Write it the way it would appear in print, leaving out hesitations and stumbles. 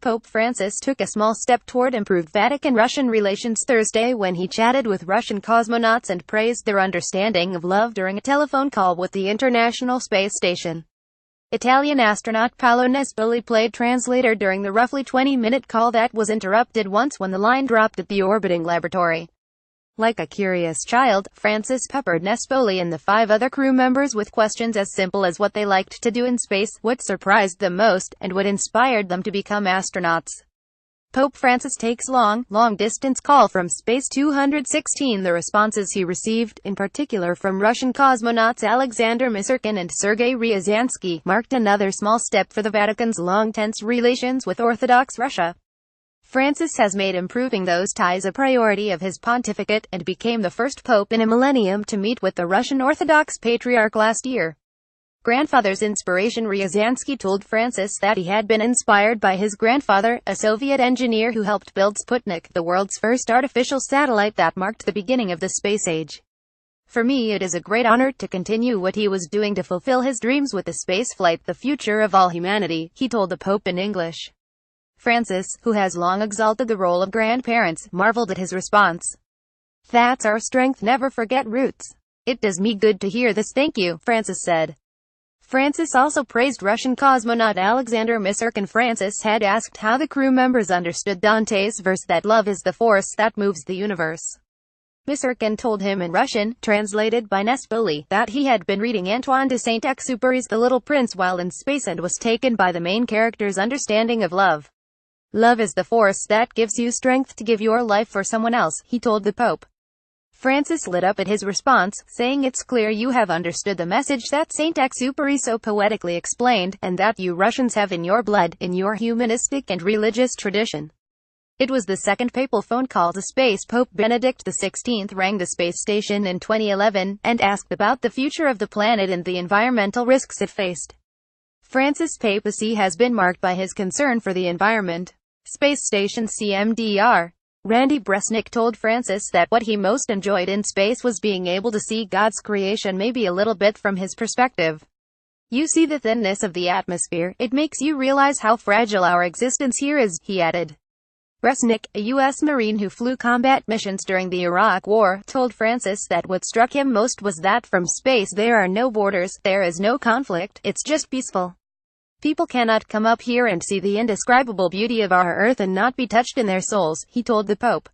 Pope Francis took a small step toward improved Vatican-Russian relations Thursday when he chatted with Russian cosmonauts and praised their understanding of love during a telephone call with the International Space Station. Italian astronaut Paolo Nespoli played translator during the roughly 20-minute call that was interrupted once when the line dropped at the orbiting laboratory. Like a curious child, Francis peppered Nespoli and the 5 other crew members with questions as simple as what they liked to do in space, what surprised them most, and what inspired them to become astronauts. Pope Francis takes long-distance call from Space 216. The responses he received, in particular from Russian cosmonauts Alexander Misurkin and Sergei Ryazansky, marked another small step for the Vatican's long-tense relations with Orthodox Russia. Francis has made improving those ties a priority of his pontificate, and became the first pope in a millennium to meet with the Russian Orthodox Patriarch last year. Grandfather's inspiration. Ryazansky told Francis that he had been inspired by his grandfather, a Soviet engineer who helped build Sputnik, the world's first artificial satellite that marked the beginning of the space age. For me it is a great honor to continue what he was doing to fulfill his dreams with the spaceflight, the future of all humanity, he told the Pope in English. Francis, who has long exalted the role of grandparents, marveled at his response. "That's our strength, never forget roots. It does me good to hear this, thank you," Francis said. Francis also praised Russian cosmonaut Alexander Misurkin. Francis had asked how the crew members understood Dante's verse that love is the force that moves the universe. Misurkin told him in Russian, translated by Nespoli, that he had been reading Antoine de Saint-Exupéry's The Little Prince while in space and was taken by the main character's understanding of love. "Love is the force that gives you strength to give your life for someone else," he told the Pope. Francis lit up at his response, saying, "It's clear you have understood the message that Saint-Exupéry so poetically explained, and that you Russians have in your blood, in your humanistic and religious tradition." It was the second papal phone call to space. Pope Benedict XVI rang the space station in 2011, and asked about the future of the planet and the environmental risks it faced. Francis' papacy has been marked by his concern for the environment. Space Station CMDR Randy Bresnik told Francis that what he most enjoyed in space was being able to see God's creation maybe a little bit from his perspective. "You see the thinness of the atmosphere, it makes you realize how fragile our existence here is," he added. Bresnik, a U.S. Marine who flew combat missions during the Iraq War, told Francis that what struck him most was that from space there are no borders, there is no conflict, it's just peaceful. "People cannot come up here and see the indescribable beauty of our Earth and not be touched in their souls," he told the Pope.